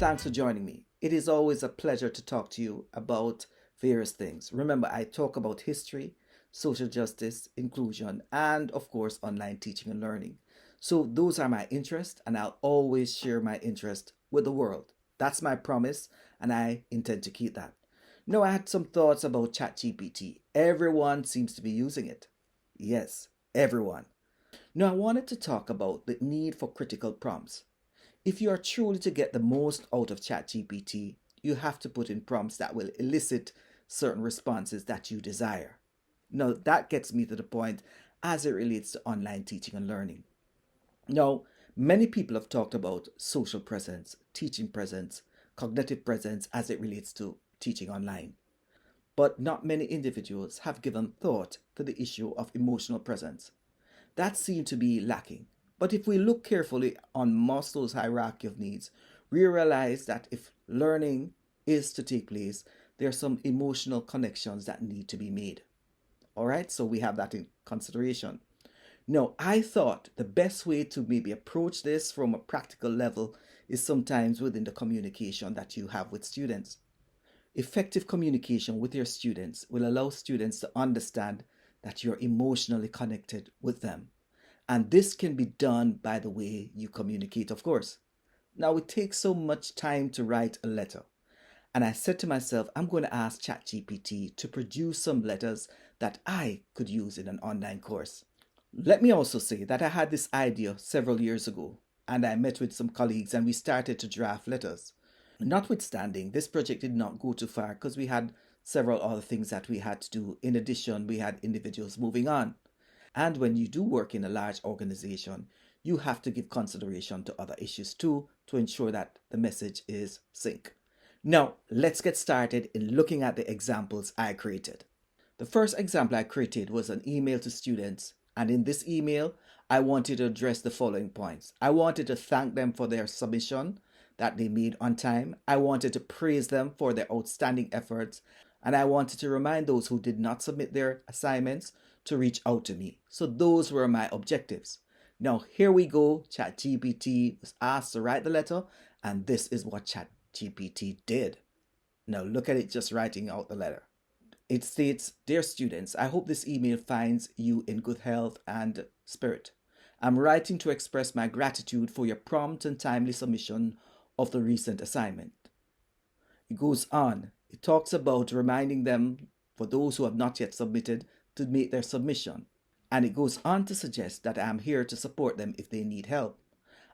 thanks for joining me. It is always a pleasure to talk to you about various things. Remember, I talk about history, social justice, inclusion, and of course, online teaching and learning. So, those are my interests, and I'll always share my interest with the world. That's my promise, and I intend to keep that. Now, I had some thoughts about ChatGPT. Everyone seems to be using it. Yes, everyone. Now, I wanted to talk about the need for critical prompts. If you are truly to get the most out of ChatGPT, you have to put in prompts that will elicit certain responses that you desire. Now, that gets me to the point as it relates to online teaching and learning. Now, many people have talked about social presence, teaching presence, cognitive presence as it relates to teaching online. But not many individuals have given thought to the issue of emotional presence. That seemed to be lacking. But if we look carefully on Maslow's hierarchy of needs, we realize that if learning is to take place, there are some emotional connections that need to be made. All right, so we have that in consideration. Now, I thought the best way to maybe approach this from a practical level is sometimes within the communication that you have with students. Effective communication with your students will allow students to understand that you're emotionally connected with them. And this can be done by the way you communicate, of course. Now, it takes so much time to write a letter. And I said to myself, I'm going to ask ChatGPT to produce some letters that I could use in an online course. Let me also say that I had this idea several years ago, and I met with some colleagues and we started to draft letters. Notwithstanding, this project did not go too far because we had several other things that we had to do. In addition, we had individuals moving on. And when you do work in a large organization, you have to give consideration to other issues too to ensure that the message is sync. Now, let's get started in looking at the examples I created. The first example I created was an email to students, and in this email, I wanted to address the following points. I wanted to thank them for their submission that they made on time. I wanted to praise them for their outstanding efforts, and I wanted to remind those who did not submit their assignments to reach out to me. So those were my objectives. Now here we go. ChatGPT was asked to write the letter, and this is what ChatGPT did. Now look at it just writing out the letter. It states, "Dear students, I hope this email finds you in good health and spirit. I'm writing to express my gratitude for your prompt and timely submission of the recent assignment." It goes on. It talks about reminding them, for those who have not yet submitted, to make their submission. And it goes on to suggest that I am here to support them if they need help.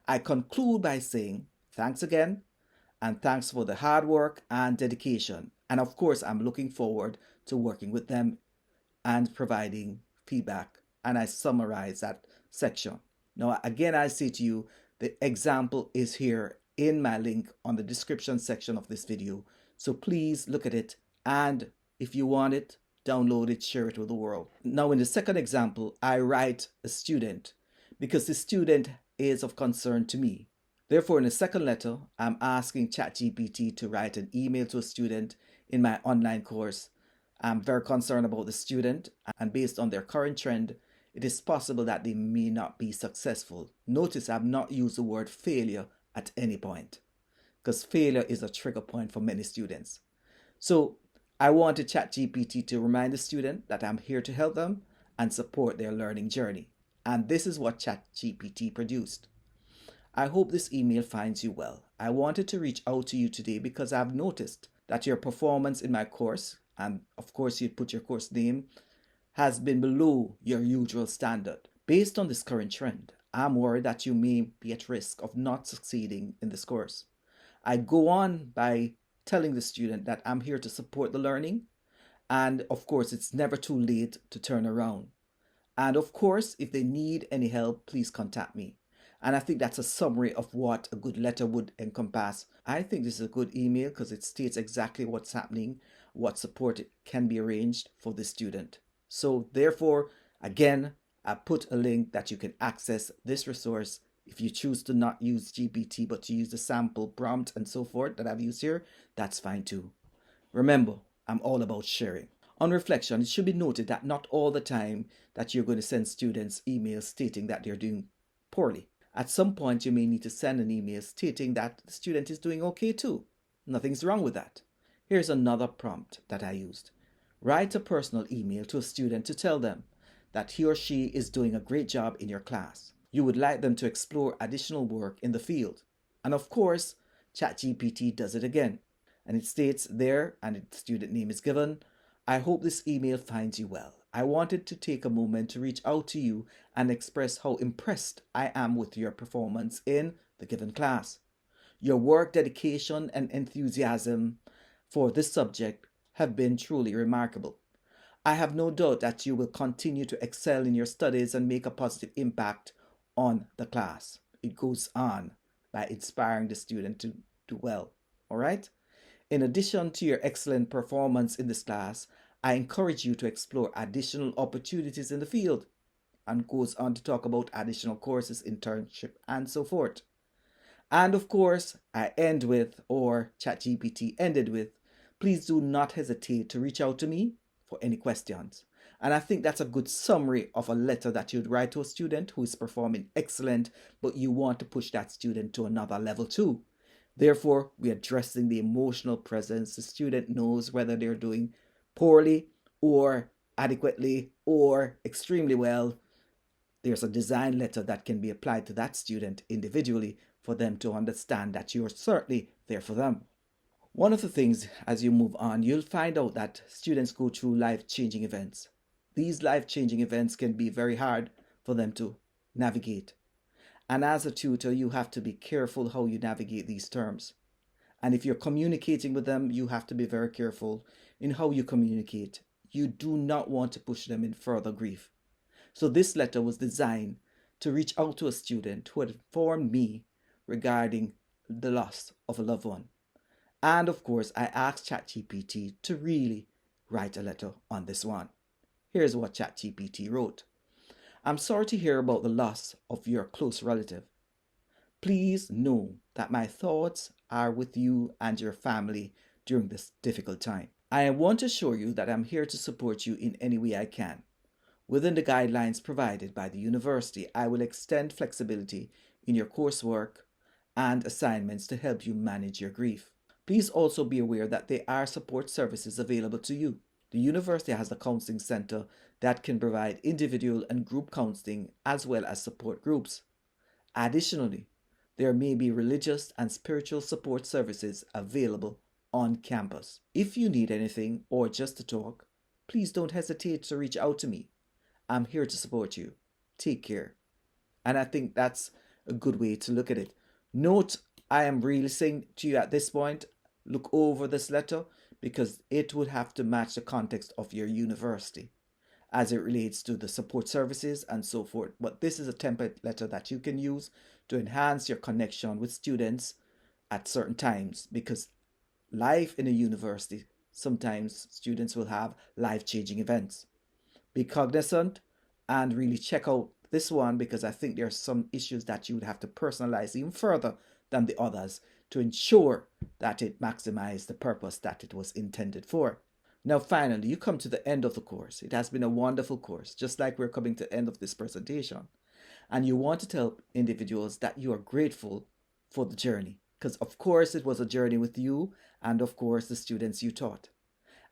I conclude by saying, thanks again, and thanks for the hard work and dedication. And of course, I'm looking forward to working with them and providing feedback. And I summarize that section. Now, again, I say to you, the example is here in my link on the description section of this video. So please look at it, and if you want it, download it, share it with the world. Now in the second example, I write a student because the student is of concern to me. Therefore, in the second letter, I'm asking ChatGPT to write an email to a student in my online course. I'm very concerned about the student, and based on their current trend, it is possible that they may not be successful. Notice I've not used the word failure at any point, because failure is a trigger point for many students. So I wanted ChatGPT to remind the student that I'm here to help them and support their learning journey. And this is what ChatGPT produced. I hope this email finds you well. I wanted to reach out to you today because I've noticed that your performance in my course, and of course you put your course name, has been below your usual standard. Based on this current trend, I'm worried that you may be at risk of not succeeding in this course. I go on by telling the student that I'm here to support the learning, and of course it's never too late to turn around. And of course, if they need any help, please contact me. And I think that's a summary of what a good letter would encompass. I think this is a good email because it states exactly what's happening, what support can be arranged for the student. So therefore, again, I put a link that you can access this resource. If you choose to not use GPT, but to use the sample prompt and so forth that I've used here, that's fine too. Remember, I'm all about sharing. On reflection, it should be noted that not all the time that you're going to send students emails stating that they're doing poorly. At some point, you may need to send an email stating that the student is doing okay too. Nothing's wrong with that. Here's another prompt that I used. Write a personal email to a student to tell them that he or she is doing a great job in your class. You would like them to explore additional work in the field. And of course, ChatGPT does it again. And it states there, and the student name is given, I hope this email finds you well. I wanted to take a moment to reach out to you and express how impressed I am with your performance in the given class. Your work, dedication, and enthusiasm for this subject have been truly remarkable. I have no doubt that you will continue to excel in your studies and make a positive impact on the class. It goes on by inspiring the student to do well. All right? In addition to your excellent performance in this class, I encourage you to explore additional opportunities in the field, and goes on to talk about additional courses, internship, and so forth. And of course, I end with, or ChatGPT ended with, please do not hesitate to reach out to me for any questions. And I think that's a good summary of a letter that you'd write to a student who is performing excellent, but you want to push that student to another level too. Therefore, we're addressing the emotional presence. The student knows whether they're doing poorly or adequately or extremely well. There's a design letter that can be applied to that student individually for them to understand that you're certainly there for them. One of the things as you move on, you'll find out that students go through life-changing events. These life-changing events can be very hard for them to navigate. And as a tutor, you have to be careful how you navigate these terms. And if you're communicating with them, you have to be very careful in how you communicate. You do not want to push them in further grief. So this letter was designed to reach out to a student who had informed me regarding the loss of a loved one. And of course, I asked ChatGPT to really write a letter on this one. Here's what ChatGPT wrote. I'm sorry to hear about the loss of your close relative. Please know that my thoughts are with you and your family during this difficult time. I want to assure you that I'm here to support you in any way I can. Within the guidelines provided by the university, I will extend flexibility in your coursework and assignments to help you manage your grief. Please also be aware that there are support services available to you. The university has a counseling center that can provide individual and group counseling as well as support groups. Additionally, there may be religious and spiritual support services available on campus. If you need anything or just to talk, please don't hesitate to reach out to me. I'm here to support you. Take care. And I think that's a good way to look at it. Note, I am really saying to you at this point, look over this letter because it would have to match the context of your university as it relates to the support services and so forth. But this is a template letter that you can use to enhance your connection with students at certain times, because life in a university, sometimes students will have life-changing events. Be cognizant and really check out this one, because I think there are some issues that you would have to personalize even further than the others to ensure that it maximizes the purpose that it was intended for. Now, finally, you come to the end of the course. It has been a wonderful course, just like we're coming to the end of this presentation. And you want to tell individuals that you are grateful for the journey, because of course it was a journey with you and of course the students you taught.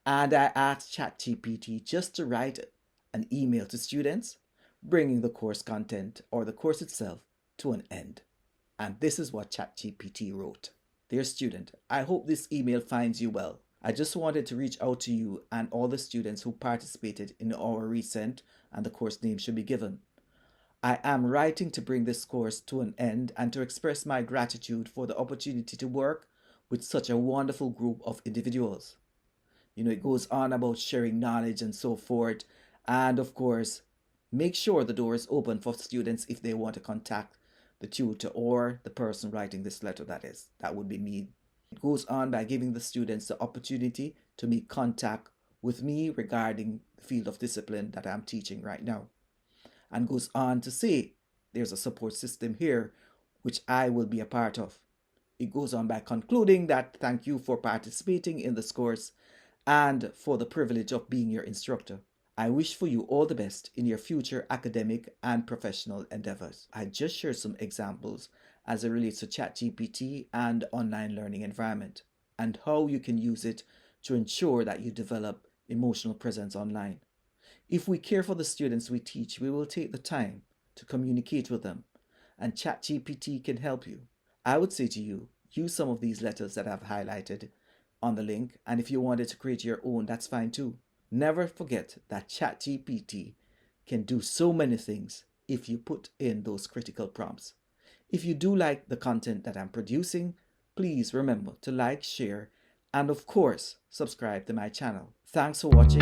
And I asked ChatGPT just to write an email to students, bringing the course content or the course itself to an end. And this is what ChatGPT wrote. Dear student, I hope this email finds you well. I just wanted to reach out to you and all the students who participated in our recent, and the course name should be given. I am writing to bring this course to an end and to express my gratitude for the opportunity to work with such a wonderful group of individuals. It goes on about sharing knowledge and so forth. And of course, make sure the door is open for students if they want to contact the tutor or the person writing this letter, that would be me. It goes on by giving the students the opportunity to make contact with me regarding the field of discipline that I'm teaching right now. And goes on to say there's a support system here which I will be a part of. It goes on by concluding that thank you for participating in this course and for the privilege of being your instructor. I wish for you all the best in your future academic and professional endeavors. I just shared some examples as it relates to ChatGPT and online learning environment and how you can use it to ensure that you develop emotional presence online. If we care for the students we teach, we will take the time to communicate with them, and ChatGPT can help you. I would say to you, use some of these letters that I've highlighted on the link, and if you wanted to create your own, that's fine too. Never forget that ChatGPT can do so many things if you put in those critical prompts. If you do like the content that I'm producing, please remember to like, share, and of course, subscribe to my channel. Thanks for watching.